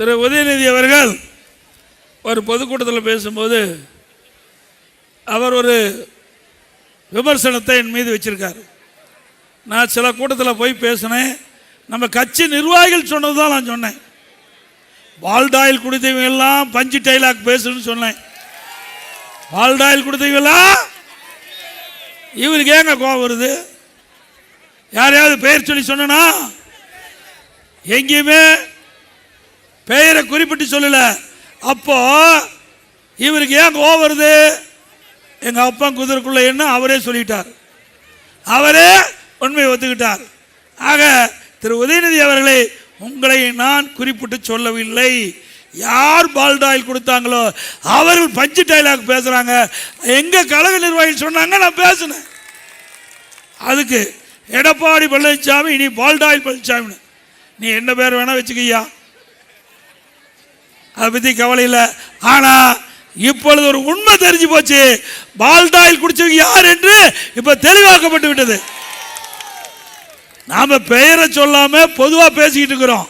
திரு உதயநிதி அவர்கள் ஒரு பொதுக்கூட்டத்தில் பேசும்போது அவர் ஒரு விமர்சனத்தை என் மீது வச்சிருக்கார். நான் சில கூட்டத்தில் போய் பேசினேன். நம்ம கட்சி நிர்வாகிகள் சொன்னது தான் நான் சொன்னேன். பால்டாயில் குடித்தவங்க எல்லாம் பஞ்சு டைலாக் பேசுன்னு சொன்னேன். பால்டாயில் குடித்தவங்களாம் இவருக்கு ஏங்க கோபம் வருது? யாரையாவது பெயர் சொல்லி சொன்னா? எங்கேயுமே பெயரை குறிப்பிட்டு சொல்லல. அப்போ இவருக்கு ஏன் கோபம் வருது? எங்க அப்பா குதிரைக்குள்ள என்ன அவரே சொல்லிட்டார், அவரே உண்மையை ஒத்துக்கிட்டார். ஆக திரு உதயநிதி அவர்களை உங்களை நான் குறிப்பிட்டு சொல்லவில்லை. யார் பால்டாயில் கொடுத்தாங்களோ அவர்கள் பஞ்சு டைலாக் பேசுறாங்க. எங்க கழக நிர்வாகிகள் சொன்னாங்க, நான் பேசினேன். அதுக்கு எடப்பாடி பழனிசாமி இனி பால்டாயில் பழனிசாமி, நீ என்ன பேர் வேணா வச்சுக்கியா, அதை பத்தி கவலை இல்லை. ஆனா இப்பொழுது ஒரு உண்மை தெரிஞ்சு போச்சு. பால்டாயில் குடிச்சவங்க யார் என்று இப்ப தெளிவாக்கப்பட்டு விட்டது. நாம பெயரை சொல்லாம பொதுவா பேசிக்கிட்டு இருக்கிறோம்.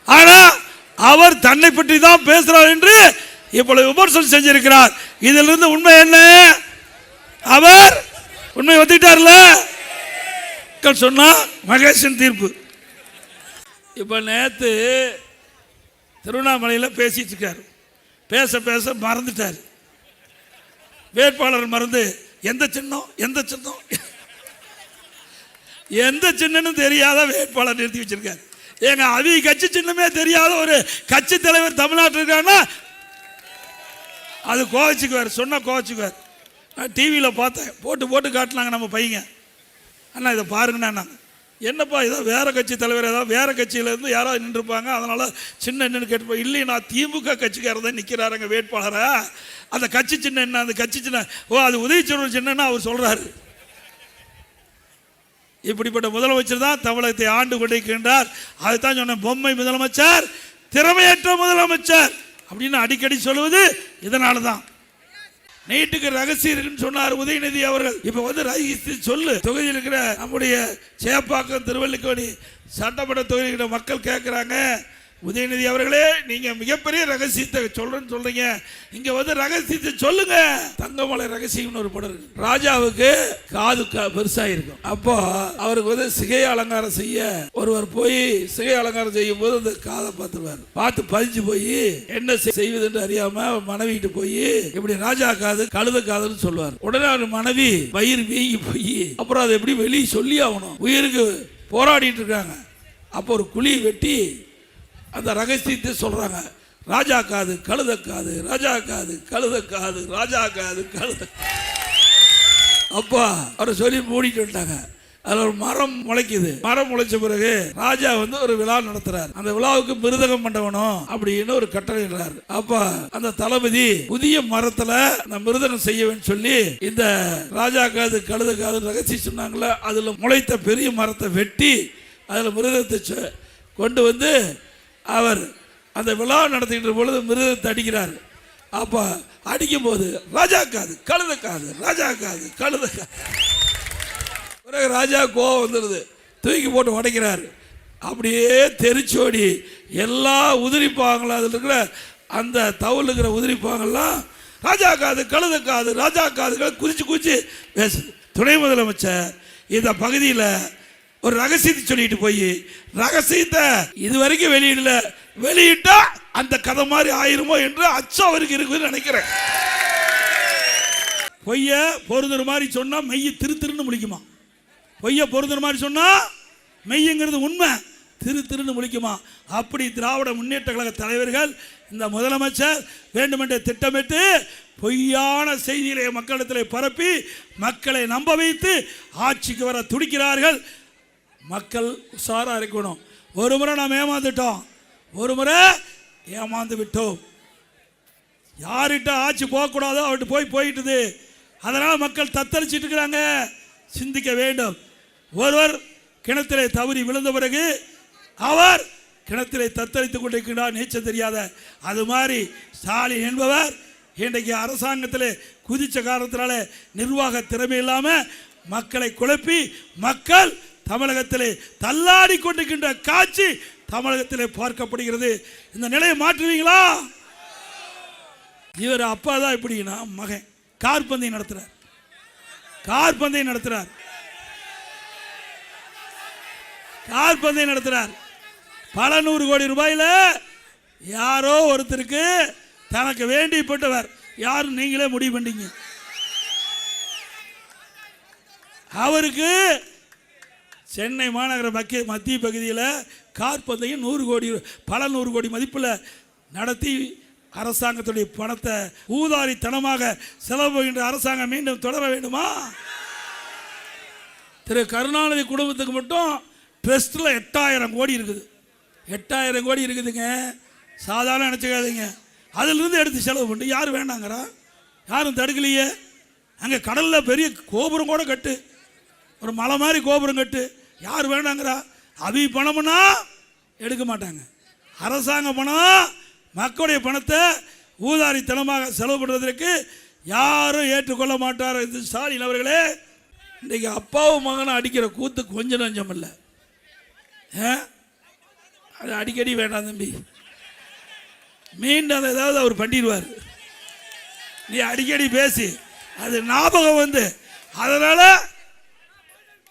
ஆனா அவர் தன்னை பற்றி தான் பேசுறார் என்று இப்பொழுது விமர்சனம் செஞ்சிருக்கிறார். இதில் இருந்து உண்மை என்ன? அவர் உண்மை ஒத்துக்கிட்டார்ல சொன்னா மகேசன் தீர்ப்பு. இப்ப நேத்து திருவண்ணாமலையில் பேசிட்டு இருக்காரு. பேச பேச மறந்துட்டார். வேட்பாளர் மறந்து எந்த சின்னம் எந்த சின்னம் எந்த சின்னன்னு தெரியாத வேட்பாளர் நிறுத்தி வச்சிருக்காரு. ஏங்க அவங்க கட்சி சின்னமே தெரியாத ஒரு கட்சி தலைவர் தமிழ்நாட்டில் இருக்காருன்னா அது கோவச்சுக்குவார். சொன்ன கோவச்சுக்குவார். நான் டிவியில் பார்த்தேன், போட்டு காட்டினாங்க நம்ம பையங்க. அண்ணா இதை பாருங்கண்ணா. நாங்கள் என்னப்பா ஏதோ வேற கட்சி தலைவர் ஏதாவது வேற கட்சியிலேருந்து யாராவது நின்றுருப்பாங்க, அதனால சின்ன என்னன்னு கேட்டுப்போம். இல்லை, நான் திமுக கட்சிக்காரர் தான் நிற்கிறாருங்க வேட்பாளரை. அந்த கட்சி சின்ன என்ன, அந்த கட்சி சின்ன அது உதயச்சூரன் சின்னன்னு அவர் சொல்றாரு. இப்படிப்பட்ட முதலமைச்சர் தான் தமிழகத்தை ஆண்டு கொண்டிருக்கின்றார். அதுதான் சொன்ன பொம்மை முதலமைச்சர், திறமையற்ற முதலமைச்சர் அப்படின்னு அடிக்கடி சொல்லுவது இதனால தான். நீட்டுக்கு ரகசியம் இருக்குன்னு சொன்னார் உதயநிதி அவர்கள். இப்ப வந்து ரகசியம் சொல்லு. தொகுதியில் இருக்கிற நம்முடைய சேப்பாக்கம் திருவள்ளிக்கோணி சட்டமன்ற தொகுதியில் இருக்கிற மக்கள் கேட்கிறாங்க, உதயநிதி அவர்களே நீங்க மிகப்பெரிய ரகசியத்தை சொல்றீங்க, இங்க வந்து ரகசியத்தை சொல்லுங்க. தங்கமலை ரகசியம்னு ஒரு படம் இருக்கு. ராஜாவுக்கு காது பெருசா இருக்கும். அப்போ அவருக்கு வந்து சிகை அலங்காரம் செய்ய ஒருவர் போய் சிகை அலங்காரம் செய்யும் போது அந்த காதை பார்த்துருவார். பார்த்து பதிஞ்சு போய் என்ன செய்வது என்று அறியாம மனைவிட்டு போய் இப்படி ராஜா காது கழுத காதுன்னு சொல்லுவார். உடனே அவர் மனைவி வயிறு வீங்கி போய் அப்புறம் அதை எப்படி வெளியே சொல்லி ஆகணும், உயிருக்கு போராடிட்டு இருக்காங்க. அப்போ ஒரு குழி வெட்டி அந்த ரகசியத்தை சொல்றாங்க. ராஜா காது கழுத காது, ராஜா காது கழுத காது, ராஜா காது கழுத. அப்பா அவரை சொல்லி மூடிட்டு வந்துட்டாங்க. அதுல ஒரு மரம் முளைக்குது. மரம் முளைச்ச பிறகு ராஜா வந்து ஒரு விழா நடத்துறாரு. அந்த விழாவுக்கு மிருதகம் பண்ணவனும் அப்படின்னு ஒரு கட்டளையிடுறாரு. அப்ப அந்த தளபதி புதிய மரத்துல அந்த மிருதகம் செய்யவேன்னு சொல்லி இந்த ராஜா காது கழுத காது ரகசியம் சொன்னாங்களே, அதுல முளைத்த பெரிய மரத்தை வெட்டி அதுல மிருதத்தை கொண்டு வந்து அவர் அந்த விழா நடத்துகின்ற பொழுது மிருதத்தை அடிக்கிறார். அப்ப அடிக்கும் போது ராஜா காது கழுத காது, ராஜா காது கழுத காது. பிறகு ராஜா கோவம் வந்துடுது, தூக்கி போட்டு உடைக்கிறார். அப்படியே தெரிச்சோடி எல்லா உதிரிப்பாங்களும் அதில் இருக்கிற அந்த தவுல் இருக்கிற உதிரிப்பாங்கெல்லாம் ராஜா காது கழுத காது, ராஜா காதுகளை குதிச்சு பேசுது. துணை முதலமைச்சர் இந்த பகுதியில் ஒரு ரகசியத்தை சொல்லிட்டு போய் ரகசியத்தை இதுவரைக்கும் வெளியிடல, வெளியிட்டா அந்த கதை மாதிரி ஆயிருமோ என்று அச்சம் அவருக்கு இருக்குன்னு நினைக்கிறேன். பொய்ய பொருந்துற மாதிரி சொன்னா மெய்ய திருன்னு முழிக்குமா? பொய்ய பொருந்துற மாதிரி சொன்னா மெய்யுங்கிறது உண்மை திருன்னு முழிக்குமா? அப்படி திராவிட முன்னேற்ற கழக தலைவர்கள் இந்த முதலமைச்சர் வேண்டுமென்றே திட்டமிட்டு பொய்யான செய்திகளை மக்களிடத்தில் பரப்பி மக்களை நம்ப வைத்து ஆட்சிக்கு வர துடிக்கிறார்கள். மக்கள் உஷாரா இருக்கணும். ஒரு முறை நாம் ஏமாந்துட்டோம், ஒரு முறை ஏமாந்து விட்டோம். யார்கிட்ட ஆட்சி போகக்கூடாதோ அவர்கிட்ட போயிட்டுது. அதனால் மக்கள் தத்தளிச்சிட்டு இருக்கிறாங்க. சிந்திக்க வேண்டும். ஒருவர் கிணத்திலே தவறி விழுந்த பிறகு அவர் கிணத்திலே தத்தளித்துக் கொண்டிருக்கிறார், நீச்சல் தெரியாத. அது மாதிரி ஸ்டாலின் என்பவர் இன்றைக்கு அரசாங்கத்தில் குதிச்ச காரணத்தினால நிர்வாக திறமை இல்லாமல் மக்களை குழப்பி மக்கள் தமிழகத்திலே தள்ளாடி கொண்டிருக்கின்ற காட்சி தமிழகத்திலே பார்க்கப்படுகிறது. இந்த நிலையை மாற்றுவீங்களா? இவர் அப்பா தான் இப்படின்னா மகன் கார் பந்தயம் நடத்துறார். கார் பந்தயம் நடத்துறார். கார் பந்தயம் நடத்துறார். பல 100 கோடி ரூபாயில யாரோ ஒருத்தருக்கு தனக்கு வேண்டிப்பட்டவர் யாரு நீங்களே முடிவு பண்ணீங்க. அவருக்கு சென்னை மாநகர மத்திய பகுதியில் கார் பந்தயம் 100 கோடி பல 100 கோடி மதிப்பில் நடத்தி அரசாங்கத்துடைய பணத்தை ஊதாரித்தனமாக செலவு பண்ணுகின்ற அரசாங்கம் மீண்டும் தொடர வேண்டுமா? திரு கருணாநிதி குடும்பத்துக்கு மட்டும் ட்ரஸ்டில் 8000 கோடி இருக்குது. 8000 கோடி இருக்குதுங்க. சாதாரண நினச்சிக்காதீங்க. அதிலிருந்து எடுத்து செலவு பண்ணி யார் வேண்டாங்கிறா? யாரும் தடுக்கலையே. அங்கே கடலில் பெரிய கோபுரம் கூட கட்டு, ஒரு மலை மாதிரி கோபுரம் கட்டு, யார் வேண்டாங்கிறா? அவி பணம்னா எடுக்க மாட்டாங்க. அரசாங்க பணம், மக்களுடைய பணத்தை ஊதாரித்தனமாக செலவு பண்ணுவதற்கு யாரும் ஏற்றுக்கொள்ள மாட்டார். இது ஸ்டாலின் அவர்களே, இன்றைக்கு அப்பாவும் மகனும் அடிக்கிற கூத்து கொஞ்சம் நஞ்சம் இல்லை. அது அடிக்கடி வேண்டாம் தம்பி, மீண்டும் அதை ஏதாவது அவர் பண்ணிடுவார். நீ அடிக்கடி பேசி அது ஞாபகம் வந்து அதனால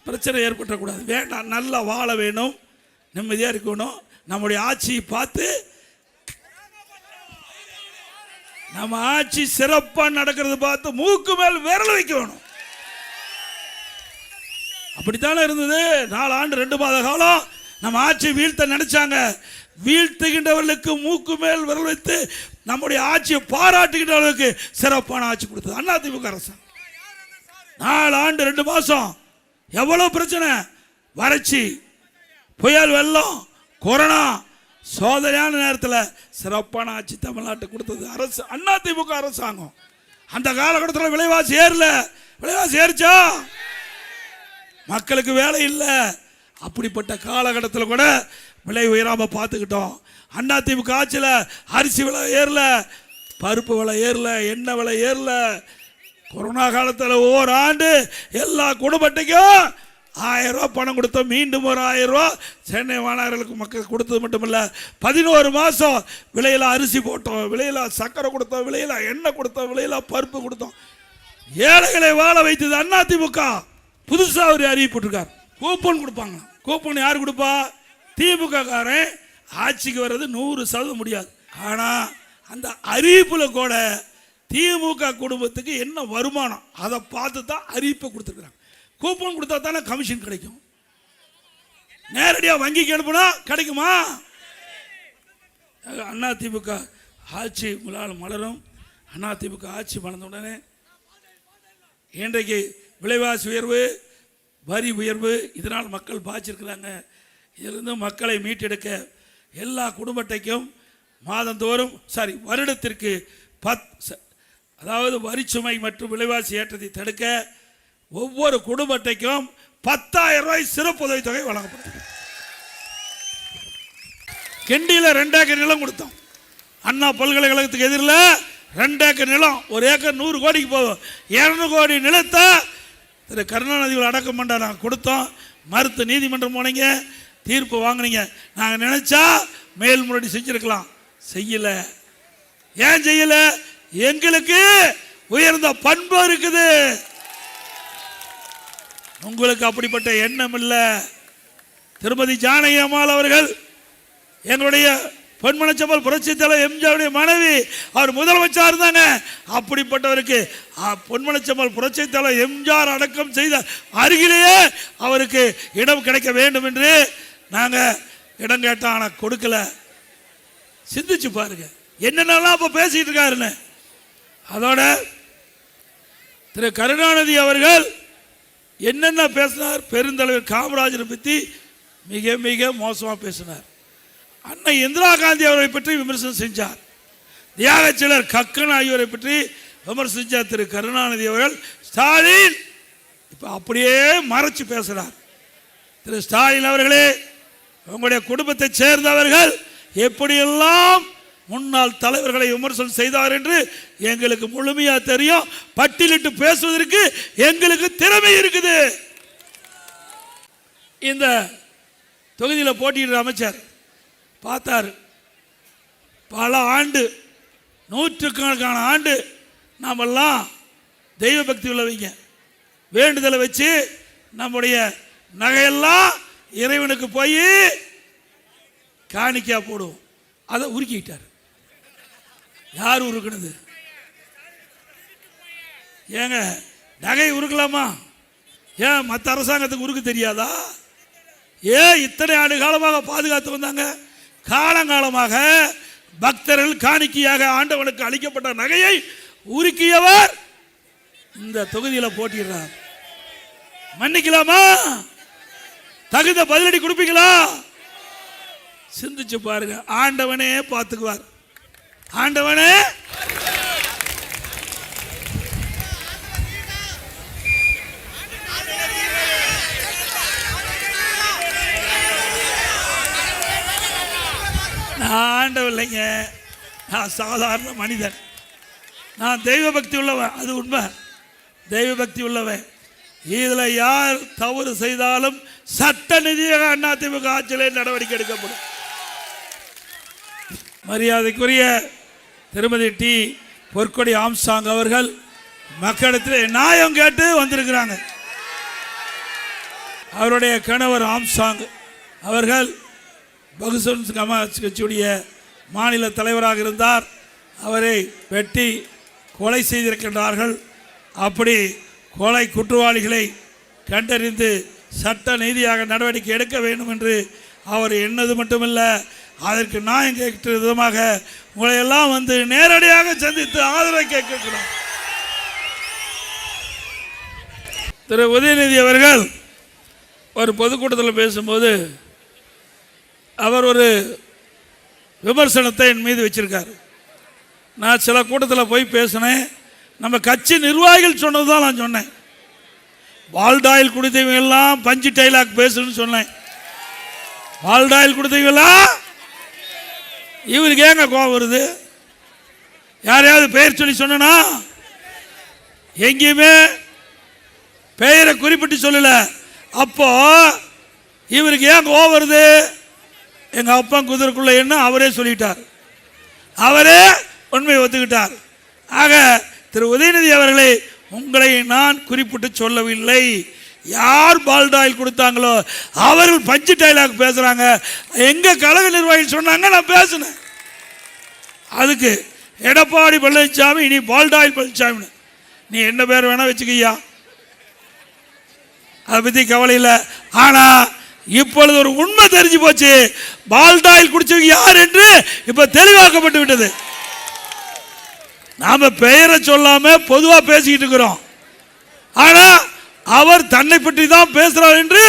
பிரச்சனை ஏற்பட்டக்கூடாது. வேண்டாம், நல்லா வாழ வேணும், நிம்மதியாக இருக்கணும். நம்முடைய ஆட்சியை பார்த்து நம்ம ஆட்சி சிறப்பாக நடக்கிறது பார்த்து மூக்கு மேல் விரல் வைக்க வேணும். அப்படித்தானே இருந்தது. 4 ஆண்டு 2 மாத காலம் நம்ம ஆட்சி வீழ்த்த நினைச்சாங்க. வீழ்த்துகின்றவர்களுக்கு மூக்கு மேல் விரல் வைத்து நம்முடைய ஆட்சியை பாராட்டுகின்றவர்களுக்கு சிறப்பான ஆட்சி கொடுத்தது அதிமுக அரசாங்கம். 4 ஆண்டு 2 மாசம் எவ்வளவு பிரச்சனை, வறட்சி, புயல், வெள்ளம், கொரோனா, சோதனையான நேரத்தில் சிறப்பான ஆட்சி தமிழ்நாட்டை கொடுத்தது அரசு அதிமுக அரசாங்கம். அந்த காலகட்டத்தில் விலைவாசி ஏறல. விலைவாசி ஏறிச்சா? மக்களுக்கு வேலை இல்லை. அப்படிப்பட்ட காலகட்டத்தில் கூட விலை உயராம பார்த்துக்கிட்டோம். அதிமுக ஆட்சியில் அரிசி விலை ஏறல, பருப்பு விலை ஏறல, எண்ணெய் விலை ஏறல. கொரோனா காலத்தில் ஓராண்டு எல்லா குடும்பத்தையும் 1000 ரூபா பணம் கொடுத்தோம். மீண்டும் ஒரு 1000 ரூபா சென்னை மாநகருக்கு மக்கள் கொடுத்தது மட்டுமில்ல, 11 மாதம் விலையில் அரிசி போட்டோம், விலையில் சக்கரை கொடுத்தோம், விலையில் எண்ணெய் கொடுத்தோம், விலையில் பருப்பு கொடுத்தோம். ஏழைகளை வாழ வைத்தது அதிமுக. புதுசாக ஒரு அறிவிப்பிட்டிருக்கார், கூப்பன் கொடுப்பாங்க. கூப்பன் யார் கொடுப்பா? திமுக காரன். ஆட்சிக்கு வர்றது 100% முடியாது. ஆனால் அந்த அறிவிப்பில் கூட திமுக குடும்பத்துக்கு என்ன வருமானம் அதை பார்த்து தான் அறிவிப்பை கொடுத்துருக்குறாங்க. கூப்பன் கொடுத்தா தானே கமிஷன் கிடைக்கும். நேரடியாக வங்கிக்கு அனுப்புனா கிடைக்குமா? அதிமுக ஆட்சி மலரும். அதிமுக ஆட்சி மலர்ந்த உடனே இன்றைக்கு விலைவாசி உயர்வு, வரி உயர்வு, இதனால் மக்கள் பாய்ச்சிருக்கிறாங்க. இதிலிருந்து மக்களை மீட்டெடுக்க எல்லா குடும்ப அட்டைக்கும் மாதந்தோறும் வருடத்திற்கு அதாவது வரிச்சுமை மற்றும் விலைவாசி ஏற்றத்தை தடுக்க ஒவ்வொரு குடும்ப அட்டைக்கும் 10,000 ரூபாய் சிறப்பு உதவித்தொகை வழங்கப்படும். கிண்டியில் 2 ஏக்கர் நிலம் கொடுத்தோம். அண்ணா பல்கலைக்கழகத்துக்கு எதிரில் 2 ஏக்கர் நிலம், 1 ஏக்கர் 100 கோடிக்கு போகும். 200 கோடி நிலத்தை திரு கருணாநிதியோட அடக்கம் பண்ண நாங்கள் கொடுத்தோம். மறுத்து நீதிமன்றம் போனீங்க, தீர்ப்பு வாங்கினீங்க. நாங்கள் நினைச்சா மேல்முறையீடு செஞ்சிருக்கலாம், செய்யல. ஏன் செய்யல? எங்களுக்கு உயர்ந்த பண்பு இருக்குது. உங்களுக்கு அப்படிப்பட்ட எண்ணம் இல்லை. திருமதி ஜானகி அம்மாள் அவர்கள் எங்களுடைய பொன்மனச்செம்மல் புரட்சி தலைவர் எம்ஜிஆருடைய மனைவி, அவர் முதலமைச்சர் இருந்தாங்க. அப்படிப்பட்டவருக்கு பொன்மனச்செம்மல் புரட்சி தலைவர் எம்ஜிஆர் அடக்கம் செய்த அருகிலேயே அவருக்கு இடம் கிடைக்க வேண்டும் என்று நாங்கள் இடம் கேட்டோம். ஆனால் கொடுக்கல. சிந்திச்சு பாருங்க என்னென்னலாம் இப்போ பேசிட்டு இருக்காருன்னு. அதோட திரு கருணாநிதி அவர்கள் என்னென்ன பேசினார்? பெருந்தலைவர் காமராஜரை பற்றி மிக மிக மோசமாக பேசினார். அன்னை இந்திரா காந்தி அவரை பற்றி விமர்சனம் செஞ்சார். தியாகச்சலர் கக்கன் ஆகியோரை பற்றி விமர்சனம் செஞ்சார் திரு கருணாநிதி அவர்கள். ஸ்டாலின் இப்போ அப்படியே மறைச்சு பேசுகிறார். திரு ஸ்டாலின் அவர்களே, உங்களுடைய குடும்பத்தை சேர்ந்தவர்கள் எப்படியெல்லாம் முன்னாள் தலைவர்களை விமர்சனம் செய்தார் என்று எங்களுக்கு முழுமையாக தெரியும். பட்டியலிட்டு பேசுவதற்கு எங்களுக்கு திறமை இருக்குது. இந்த தொகுதியில் போட்டியிடுற அமைச்சர் பார்த்தாரு. பல ஆண்டு, நூற்றுக்கணக்கான ஆண்டு நாமெல்லாம் தெய்வ பக்தி உள்ளவங்க. வேண்டுதலை வச்சு நம்முடைய நகையெல்லாம் இறைவனுக்கு போய் காணிக்கா போடுவோம். அதை உருக்கிட்டார். யார் உருக்குனது? ஏங்க நகை உருக்கலாமா? ஏன் மற்ற அரசாங்கத்துக்கு உருக்கு தெரியாதா? ஏன் இத்தனை ஆண்டு காலமாக பாதுகாத்து வந்தாங்க? காலங்காலமாக பக்தர்கள் காணிக்கையாக ஆண்டவனுக்கு அளிக்கப்பட்ட நகையை உருக்கியவர் இந்த தொகுதியில் போட்டிடுறார். மன்னிக்கலாமா? தகுந்த பதிலடி கொடுப்பீங்களா? சிந்திச்சு பாருங்க. ஆண்டவனே பார்த்துக்குவார். ஆண்டவனே நான் ஆண்டவன் இல்லைங்க, நான் சாதாரண மனிதன். நான் தெய்வ பக்தி உள்ளவன், அது உண்மை. தெய்வ பக்தி உள்ளவன். இதில் யார் தவறு செய்தாலும் சட்ட நிதியாக அதிமுக ஆட்சியிலே நடவடிக்கை எடுக்கப்படும். மரியாதைக்குரிய திருமதி டி பொற்கொடி ஆம்சாங் அவர்கள் மக்களிடத்தில் நியாயம் கேட்டு வந்திருக்கிறாங்க. அவருடைய கணவர் ஆம்சாங் அவர்கள் பகுஜன் சமாஜ் கட்சியுடைய மாநில தலைவராக இருந்தார். அவரை வெட்டி கொலை செய்திருக்கின்றார்கள். அப்படி கொலை குற்றவாளிகளை கண்டறிந்து சட்ட நீதியாக நடவடிக்கை எடுக்க வேண்டும் என்று அவர் எண்ணது மட்டுமல்ல, அதற்கு நியாயம் கேட்கிற விதமாக உங்களை எல்லாம் வந்து நேரடியாக சந்தித்து ஆதரவை கேட்கிறோம். திரு உதயநிதி அவர்கள் ஒரு பொதுக்கூட்டத்தில் பேசும்போது அவர் ஒரு விமர்சனத்தை என் மீது வச்சிருக்கார். நான் சில கூட்டத்தில் போய் பேசினேன். நம்ம கட்சி நிர்வாகிகள் சொன்னது தான் நான் சொன்னேன். வால்டாயில் குடித்தவங்கெல்லாம் பஞ்சு டைலாக் பேசுன்னு சொன்னேன். வால்டாயில் குடித்தவங்கெல்லாம் இவருக்கு ஏங்க கோபம் வருது? யாரையாவது பெயர் சொல்லி சொன்னா? எங்கேயுமே பெயரை குறிப்பிட்டு சொல்லல. அப்போ இவருக்கு ஏன் கோபம் வருது? எங்க அப்பா குதிரைக்குள்ள என்ன அவரே சொல்லிட்டார். அவரே உண்மையை ஒத்துக்கிட்டார். ஆக திரு உதயநிதி அவர்களே, உங்களை நான் குறிப்பிட்டு சொல்லவில்லை. யார் பால்டாயில் கொடுத்தாங்களோ அவர்கள் பஞ்சு டைலாக் பேசுறாங்க. எங்க கழக நிர்வாகிகள் சொன்னாங்க, நான் பேசினேன். அதுக்கு எடப்பாடி பழனிசாமி இனி பால்டாயில் பழனிசாமி, நீ என்ன பேர் வேணா வச்சுக்கியா, அதை பத்தி கவலை இல்லை. ஆனா இப்பொழுது ஒரு உண்மை தெரிஞ்சு போச்சு. பால்டாயில் குடிச்சவங்க யார் என்று இப்ப தெளிவாக்கப்பட்டு விட்டது. நாம பெயரை சொல்லாம பொதுவா பேசிக்கிட்டு இருக்கிறோம். ஆனா அவர் தன்னை பற்றி தான் பேசுறார் என்று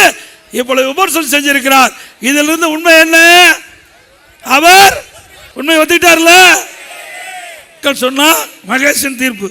இப்பொழுது விமர்சனம் செஞ்சிருக்கிறார். இதிலிருந்து உண்மை என்ன? அவர் உண்மை ஒத்துக்கிட்டார்ல சொன்னா மகேசன் தீர்ப்பு.